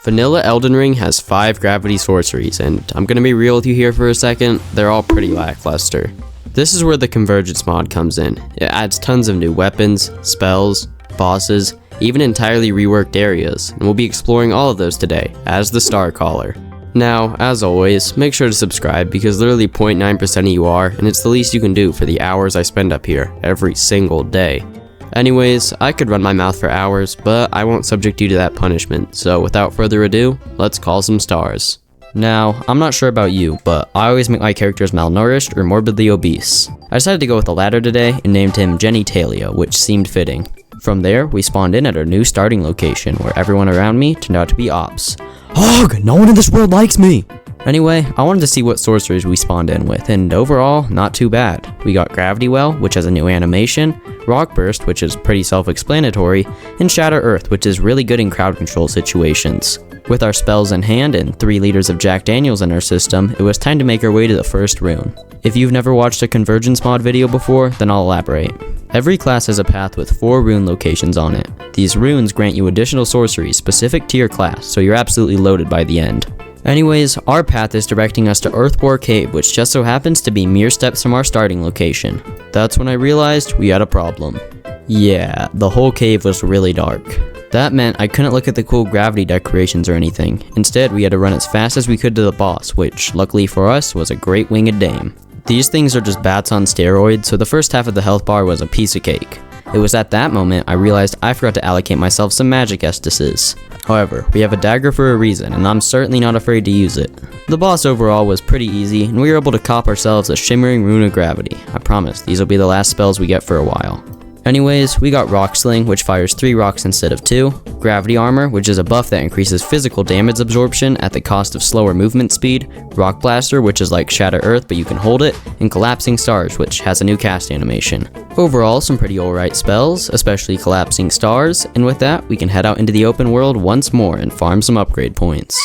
Vanilla Elden Ring has 5 gravity sorceries, and I'm gonna be real with you here for a second, they're all pretty lackluster. This is where the Convergence mod comes in. It adds tons of new weapons, spells, bosses, even entirely reworked areas, and we'll be exploring all of those today, as the Starcaller. Now, as always, make sure to subscribe because literally 0.9% of you are, and it's the least you can do for the hours I spend up here, every single day. Anyways, I could run my mouth for hours, but I won't subject you to that punishment, so without further ado, let's call some stars. Now, I'm not sure about you, but I always make my characters malnourished or morbidly obese. I decided to go with the latter today and named him Genitalia, which seemed fitting. From there, we spawned in at our new starting location, where everyone around me turned out to be ops. Mohg! No one in this world likes me! Anyway, I wanted to see what sorceries we spawned in with, and overall, not too bad. We got Gravity Well, which has a new animation, Rock Burst, which is pretty self-explanatory, and Shatter Earth, which is really good in crowd control situations. With our spells in hand and 3 liters of Jack Daniels in our system, it was time to make our way to the first rune. If you've never watched a Convergence mod video before, then I'll elaborate. Every class has a path with 4 rune locations on it. These runes grant you additional sorceries specific to your class, so you're absolutely loaded by the end. Anyways, our path is directing us to Earthbore Cave, which just so happens to be mere steps from our starting location. That's when I realized we had a problem. Yeah, the whole cave was really dark. That meant I couldn't look at the cool gravity decorations or anything. Instead, we had to run as fast as we could to the boss, which, luckily for us, was a great winged dame. These things are just bats on steroids, so the first half of the health bar was a piece of cake. It was at that moment I realized I forgot to allocate myself some magic essences. However, we have a dagger for a reason, and I'm certainly not afraid to use it. The boss overall was pretty easy, and we were able to cop ourselves a shimmering rune of gravity. I promise, these will be the last spells we get for a while. Anyways, we got Rock Sling, which fires 3 rocks instead of 2, Gravity Armor, which is a buff that increases physical damage absorption at the cost of slower movement speed, Rock Blaster, which is like Shatter Earth but you can hold it, and Collapsing Stars, which has a new cast animation. Overall, some pretty alright spells, especially Collapsing Stars, and with that, we can head out into the open world once more and farm some upgrade points.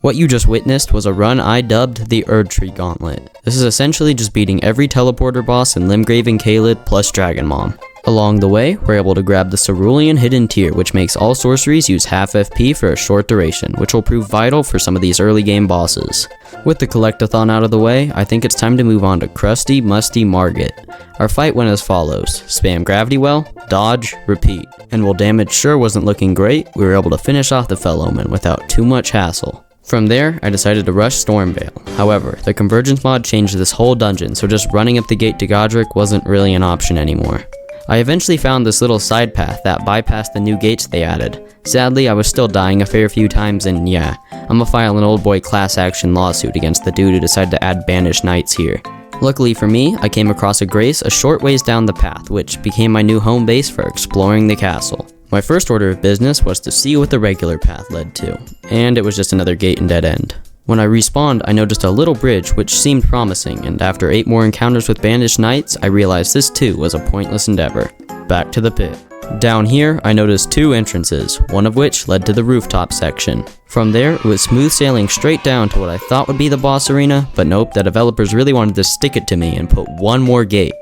What you just witnessed was a run I dubbed the Erdtree Gauntlet. This is essentially just beating every teleporter boss in Limgrave and Caelid plus Dragon Mom. Along the way, we're able to grab the Cerulean Hidden Tear, which makes all sorceries use half FP for a short duration, which will prove vital for some of these early game bosses. With the Collectathon out of the way, I think it's time to move on to Crusty Musty Morgott. Our fight went as follows: spam Gravity Well, dodge, repeat. And while damage sure wasn't looking great, we were able to finish off the Fellowman without too much hassle. From there, I decided to rush Stormveil. However, the Convergence mod changed this whole dungeon, so just running up the gate to Godric wasn't really an option anymore. I eventually found this little side path that bypassed the new gates they added. Sadly, I was still dying a fair few times, and yeah, I'ma file an old boy class action lawsuit against the dude who decided to add banished knights here. Luckily for me, I came across a grace a short ways down the path, which became my new home base for exploring the castle. My first order of business was to see what the regular path led to, and it was just another gate and dead end. When I respawned, I noticed a little bridge which seemed promising, and after 8 more encounters with banished knights, I realized this too was a pointless endeavor. Back to the pit. Down here, I noticed 2 entrances, one of which led to the rooftop section. From there, it was smooth sailing straight down to what I thought would be the boss arena, but nope, the developers really wanted to stick it to me and put one more gate.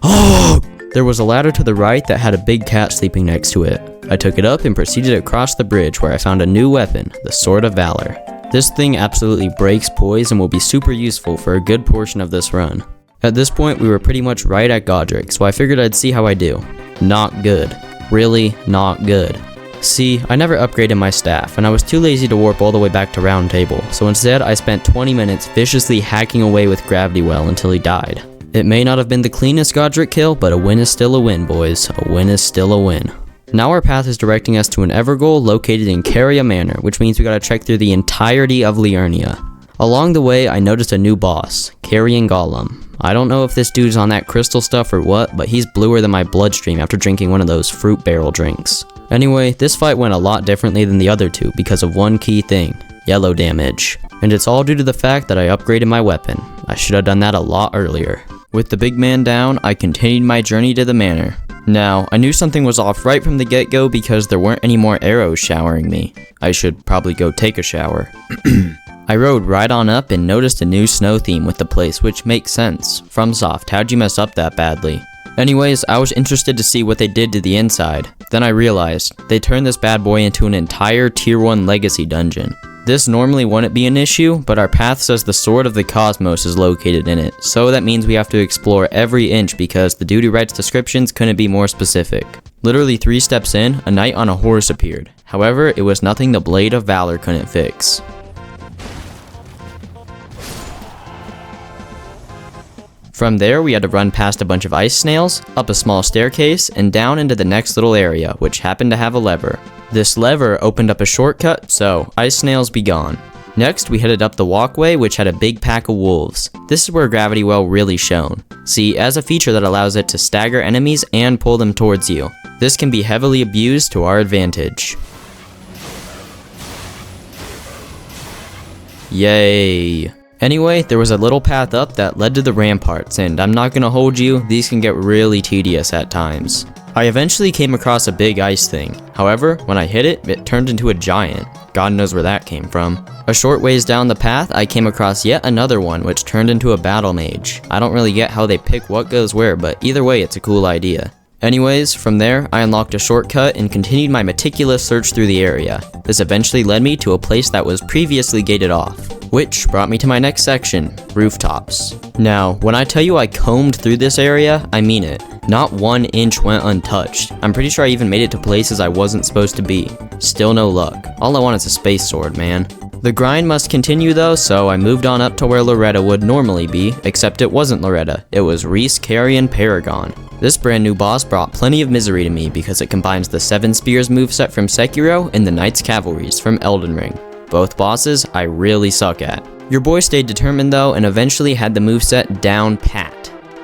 Oh! There was a ladder to the right that had a big cat sleeping next to it. I took it up and proceeded across the bridge where I found a new weapon, the Sword of Valor. This thing absolutely breaks poise and will be super useful for a good portion of this run. At this point, we were pretty much right at Godric, so I figured I'd see how I do. Not good. Really not good. See, I never upgraded my staff, and I was too lazy to warp all the way back to Round Table, so instead I spent 20 minutes viciously hacking away with Gravity Well until he died. It may not have been the cleanest Godric kill, but a win is still a win, boys. A win is still a win. Now our path is directing us to an Evergoal located in Caria Manor, which means we gotta trek through the entirety of Liurnia. Along the way, I noticed a new boss, Carian Golem. I don't know if this dude's on that crystal stuff or what, but he's bluer than my bloodstream after drinking one of those fruit barrel drinks. Anyway, this fight went a lot differently than the other 2 because of one key thing: yellow damage. And it's all due to the fact that I upgraded my weapon. I should have done that a lot earlier. With the big man down, I continued my journey to the manor. Now, I knew something was off right from the get-go because there weren't any more arrows showering me. I should probably go take a shower. I rode right on up and noticed a new snow theme with the place, which makes sense. FromSoft, how'd you mess up that badly? Anyways, I was interested to see what they did to the inside. Then I realized, they turned this bad boy into an entire Tier 1 Legacy dungeon. This normally wouldn't be an issue, but our path says the Sword of the Cosmos is located in it, so that means we have to explore every inch because the dude who writes descriptions couldn't be more specific. Literally 3 steps in, a knight on a horse appeared. However, it was nothing the Blade of Valor couldn't fix. From there, we had to run past a bunch of ice snails, up a small staircase, and down into the next little area, which happened to have a lever. This lever opened up a shortcut, so ice snails be gone. Next, we headed up the walkway, which had a big pack of wolves. This is where Gravity Well really shone. See, it has a feature that allows it to stagger enemies and pull them towards you. This can be heavily abused to our advantage. Yay! Anyway, there was a little path up that led to the ramparts, and I'm not gonna hold you, these can get really tedious at times. I eventually came across a big ice thing. However, when I hit it, it turned into a giant. God knows where that came from. A short ways down the path, I came across yet another one, which turned into a battle mage. I don't really get how they pick what goes where, but either way, it's a cool idea. Anyways, from there, I unlocked a shortcut and continued my meticulous search through the area. This eventually led me to a place that was previously gated off, which brought me to my next section, rooftops. Now, when I tell you I combed through this area, I mean it. Not 1 inch went untouched. I'm pretty sure I even made it to places I wasn't supposed to be. Still no luck. All I want is a space sword, man. The grind must continue though, so I moved on up to where Loretta would normally be, except it wasn't Loretta, it was Rhys, Carian, Paragon. This brand new boss brought plenty of misery to me because it combines the 7 Spears moveset from Sekiro and the Knight's Cavalries from Elden Ring. Both bosses I really suck at. Your boy stayed determined though and eventually had the moveset down pat.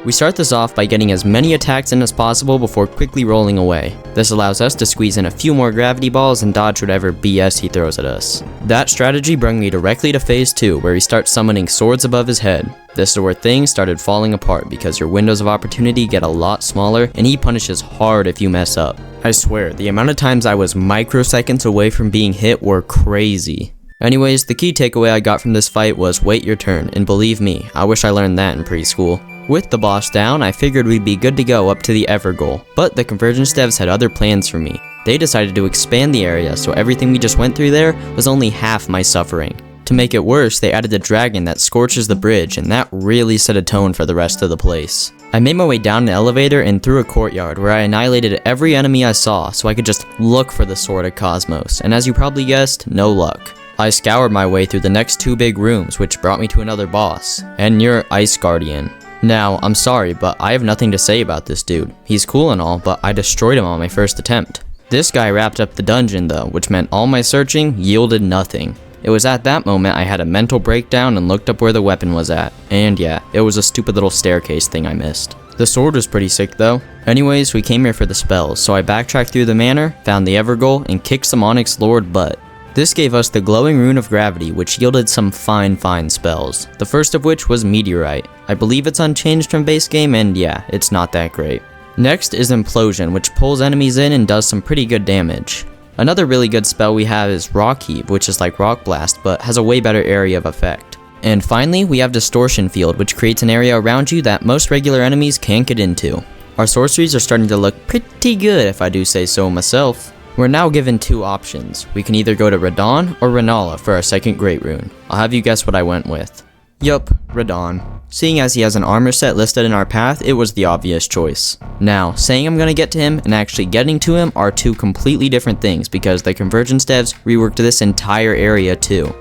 We start this off by getting as many attacks in as possible before quickly rolling away. This allows us to squeeze in a few more gravity balls and dodge whatever BS he throws at us. That strategy brought me directly to phase 2 where he starts summoning swords above his head. This is where things started falling apart because your windows of opportunity get a lot smaller and he punishes hard if you mess up. I swear, the amount of times I was microseconds away from being hit were crazy. Anyways, the key takeaway I got from this fight was wait your turn, and believe me, I wish I learned that in preschool. With the boss down, I figured we'd be good to go up to the Ever goal, but the Convergence devs had other plans for me. They decided to expand the area, so everything we just went through there was only half my suffering. To make it worse, they added a dragon that scorches the bridge, and that really set a tone for the rest of the place. I made my way down an elevator and through a courtyard where I annihilated every enemy I saw so I could just look for the Sword of Cosmos, and as you probably guessed, no luck. I scoured my way through the next 2 big rooms, which brought me to another boss, and your Ice Guardian. Now, I'm sorry, but I have nothing to say about this dude. He's cool and all, but I destroyed him on my first attempt. This guy wrapped up the dungeon though, which meant all my searching yielded nothing. It was at that moment I had a mental breakdown and looked up where the weapon was at. And yeah, it was a stupid little staircase thing I missed. The sword was pretty sick though. Anyways, we came here for the spells, so I backtracked through the manor, found the Evergoal, and kicked some Onyx Lord butt. This gave us the glowing Rune of Gravity, which yielded some fine spells. The first of which was Meteorite. I believe it's unchanged from base game, and yeah, it's not that great. Next is Implosion, which pulls enemies in and does some pretty good damage. Another really good spell we have is Rock Heave, which is like Rock Blast, but has a way better area of effect. And finally, we have Distortion Field, which creates an area around you that most regular enemies can't get into. Our sorceries are starting to look pretty good if I do say so myself. We're now given 2 options. We can either go to Radahn or Rennala for our second Great Rune. I'll have you guess what I went with. Yup, Radahn. Seeing as he has an armor set listed in our path, it was the obvious choice. Now, saying I'm gonna get to him and actually getting to him are 2 completely different things because the Convergence devs reworked this entire area too.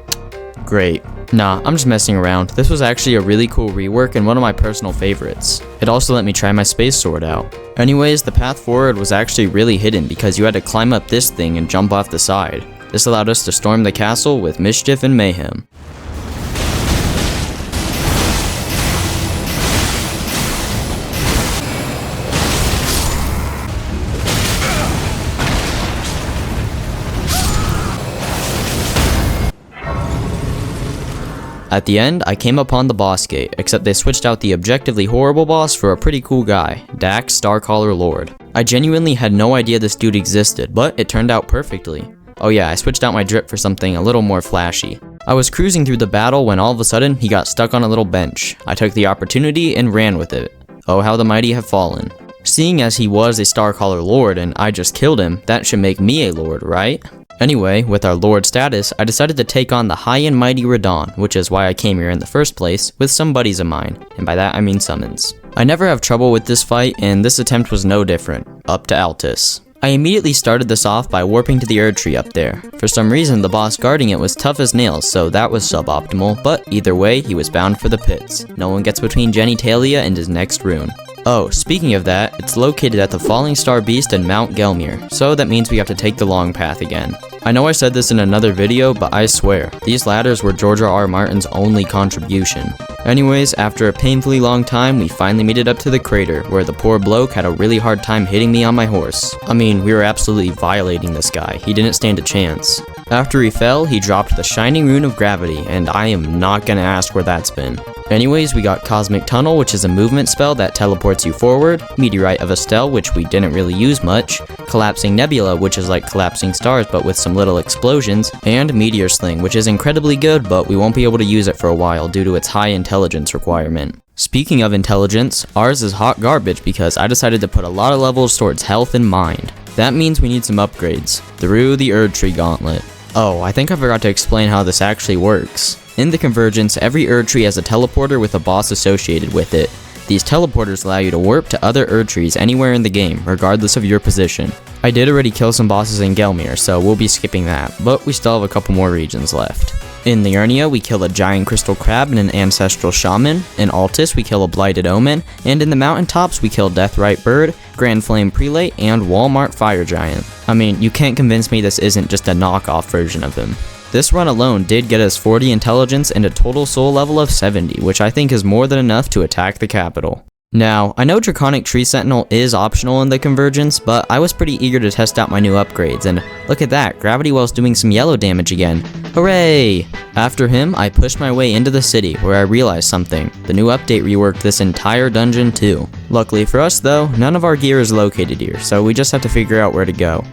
Great. Nah, I'm just messing around. This was actually a really cool rework and one of my personal favorites. It also let me try my space sword out. Anyways, the path forward was actually really hidden because you had to climb up this thing and jump off the side. This allowed us to storm the castle with mischief and mayhem. At the end, I came upon the boss gate, except they switched out the objectively horrible boss for a pretty cool guy, Dax Starcaller Lord. I genuinely had no idea this dude existed, but it turned out perfectly. Oh yeah, I switched out my drip for something a little more flashy. I was cruising through the battle when all of a sudden, he got stuck on a little bench. I took the opportunity and ran with it. Oh, how the mighty have fallen. Seeing as he was a Starcaller Lord and I just killed him, that should make me a Lord, right? Anyway, with our Lord status, I decided to take on the high and mighty Radon, which is why I came here in the first place, with some buddies of mine, and by that I mean summons. I never have trouble with this fight, and this attempt was no different. Up to Altus. I immediately started this off by warping to the Erd Tree up there. For some reason, the boss guarding it was tough as nails, so that was suboptimal, but either way, he was bound for the pits. No one gets between Genitalia and his next rune. Oh, speaking of that, it's located at the Falling Star Beast in Mount Gelmir, so that means we have to take the long path again. I know I said this in another video, but I swear, these ladders were George R.R. Martin's only contribution. Anyways, after a painfully long time, we finally made it up to the crater, where the poor bloke had a really hard time hitting me on my horse. I mean, we were absolutely violating this guy, he didn't stand a chance. After he fell, he dropped the Shining Rune of Gravity, and I am not gonna ask where that's been. Anyways, we got Cosmic Tunnel, which is a movement spell that teleports you forward, Meteorite of Astel, which we didn't really use much, Collapsing Nebula, which is like collapsing stars but with some little explosions, and Meteor Sling, which is incredibly good, but we won't be able to use it for a while due to its high intelligence requirement. Speaking of intelligence, ours is hot garbage because I decided to put a lot of levels towards health and mind. That means we need some upgrades, through the Erd Tree Gauntlet. Oh, I think I forgot to explain how this actually works. In the Convergence, every Erd Tree has a teleporter with a boss associated with it. These teleporters allow you to warp to other Erd Trees anywhere in the game, regardless of your position. I did already kill some bosses in Gelmir, so we'll be skipping that, but we still have a couple more regions left. In Liurnia, we kill a giant crystal crab and an ancestral shaman. In Altus, we kill a blighted omen. And in the mountaintops, we kill Deathrite Bird, Grand Flame Prelate, and Walmart Fire Giant. I mean, you can't convince me this isn't just a knockoff version of him. This run alone did get us 40 intelligence and a total soul level of 70, which I think is more than enough to attack the capital. Now, I know Draconic Tree Sentinel is optional in the Convergence, but I was pretty eager to test out my new upgrades, and look at that, Gravity Well's doing some yellow damage again. Hooray! After him, I pushed my way into the city, where I realized something. The new update reworked this entire dungeon too. Luckily for us though, none of our gear is located here, so we just have to figure out where to go.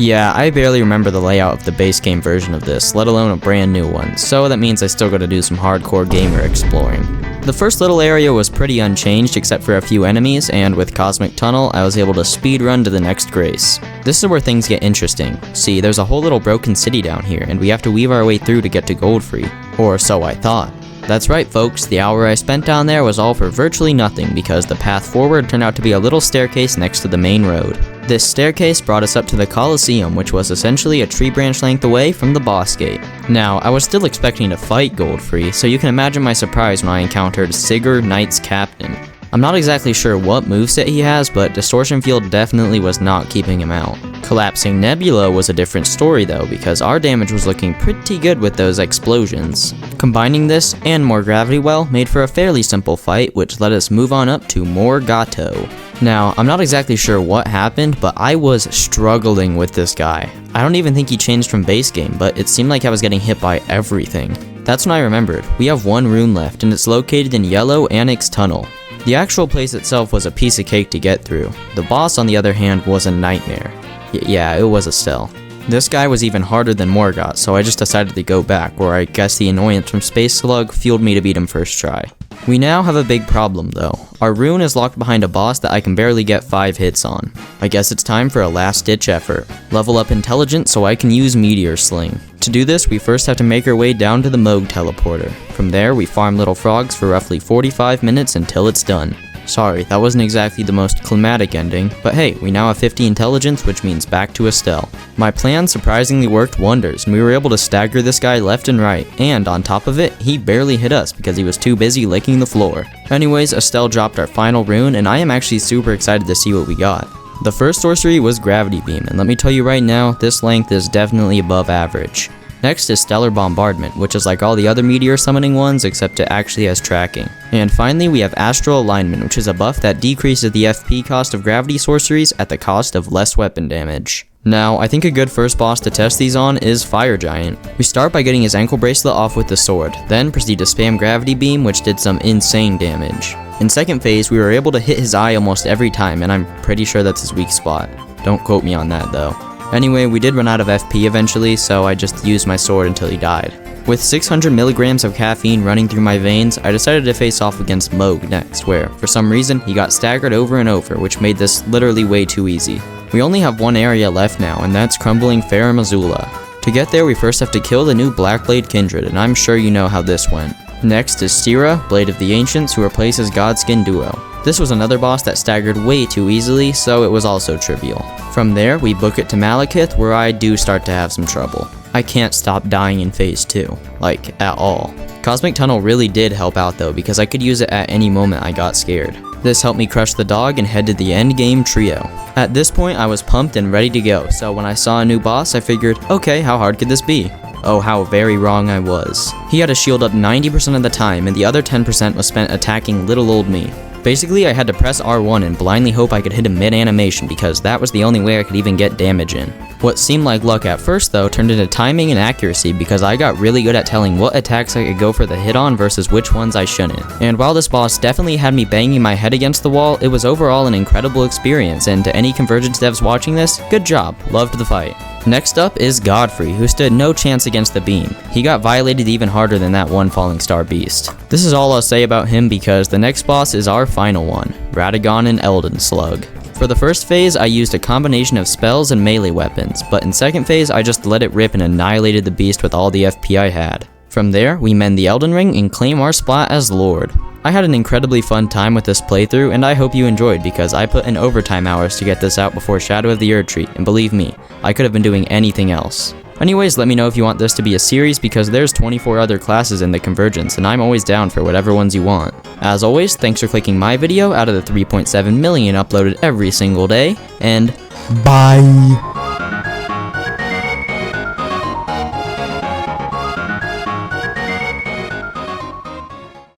Yeah, I barely remember the layout of the base game version of this, let alone a brand new one, so that means I still gotta do some hardcore gamer exploring. The first little area was pretty unchanged except for a few enemies, and with Cosmic Tunnel, I was able to speed run to the next Grace. This is where things get interesting. See, there's a whole little broken city down here, and we have to weave our way through to get to Godfrey. Or so I thought. That's right folks, the hour I spent down there was all for virtually nothing because the path forward turned out to be a little staircase next to the main road. This staircase brought us up to the Colosseum, which was essentially a tree branch length away from the boss gate. Now, I was still expecting to fight Godfrey, so you can imagine my surprise when I encountered Sigurd, Knight's Captain. I'm not exactly sure what moveset he has, but Distortion Field definitely was not keeping him out. Collapsing Nebula was a different story though, because our damage was looking pretty good with those explosions. Combining this and more Gravity Well made for a fairly simple fight, which let us move on up to Morgott. Now, I'm not exactly sure what happened, but I was struggling with this guy. I don't even think he changed from base game, but it seemed like I was getting hit by everything. That's when I remembered, we have one rune left and it's located in Yellow Annex Tunnel. The actual place itself was a piece of cake to get through. The boss, on the other hand, was a nightmare. Yeah, it was Astel. This guy was even harder than Morgott, so I just decided to go back, where I guess the annoyance from Space Slug fueled me to beat him first try. We now have a big problem though. Our rune is locked behind a boss that I can barely get 5 hits on. I guess it's time for a last ditch effort. Level up intelligence so I can use Meteor Sling. To do this, we first have to make our way down to the Mohg teleporter. From there, we farm little frogs for roughly 45 minutes until it's done. Sorry, that wasn't exactly the most climatic ending, but hey, we now have 50 intelligence, which means back to Astel. My plan surprisingly worked wonders, and we were able to stagger this guy left and right, and on top of it, he barely hit us because he was too busy licking the floor. Anyways, Astel dropped our final rune, and I am actually super excited to see what we got. The first sorcery was Gravity Beam, and let me tell you right now, this length is definitely above average. Next is Stellar Bombardment, which is like all the other meteor summoning ones except it actually has tracking. And finally we have Astral Alignment, which is a buff that decreases the FP cost of gravity sorceries at the cost of less weapon damage. Now, I think a good first boss to test these on is Fire Giant. We start by getting his ankle bracelet off with the sword, then proceed to spam Gravity Beam, which did some insane damage. In second phase, we were able to hit his eye almost every time, and I'm pretty sure that's his weak spot. Don't quote me on that though. Anyway, we did run out of FP eventually, so I just used my sword until he died. With 600 milligrams of caffeine running through my veins, I decided to face off against Mohg next, where, for some reason, he got staggered over and over, which made this literally way too easy. We only have one area left now, and that's Crumbling Farum. To get there, we first have to kill the new Blackblade Kindred, and I'm sure you know how this went. Next is Stira, Blade of the Ancients, who replaces Godskin Duo. This was another boss that staggered way too easily, so it was also trivial. From there, we book it to Malekith, where I do start to have some trouble. I can't stop dying in phase 2, like, at all. Cosmic Tunnel really did help out though, because I could use it at any moment I got scared. This helped me crush the dog and head to the end game trio. At this point, I was pumped and ready to go, so when I saw a new boss, I figured, okay, how hard could this be? Oh, how very wrong I was. He had a shield up 90% of the time, and the other 10% was spent attacking little old me. Basically, I had to press R1 and blindly hope I could hit him mid-animation because that was the only way I could even get damage in. What seemed like luck at first though turned into timing and accuracy because I got really good at telling what attacks I could go for the hit on versus which ones I shouldn't. And while this boss definitely had me banging my head against the wall, it was overall an incredible experience, and to any Convergence devs watching this, good job, loved the fight. Next up is Godfrey, who stood no chance against the beam. He got violated even harder than that one Falling Star beast. This is all I'll say about him because the next boss is our final one, Paragon and Elden Slug. For the first phase, I used a combination of spells and melee weapons, but in second phase, I just let it rip and annihilated the beast with all the FP I had. From there, we mend the Elden Ring and claim our spot as Lord. I had an incredibly fun time with this playthrough, and I hope you enjoyed because I put in overtime hours to get this out before Shadow of the Erdtree, and believe me, I could have been doing anything else. Anyways, let me know if you want this to be a series because there's 24 other classes in the Convergence, and I'm always down for whatever ones you want. As always, thanks for clicking my video out of the 3.7 million uploaded every single day, and bye!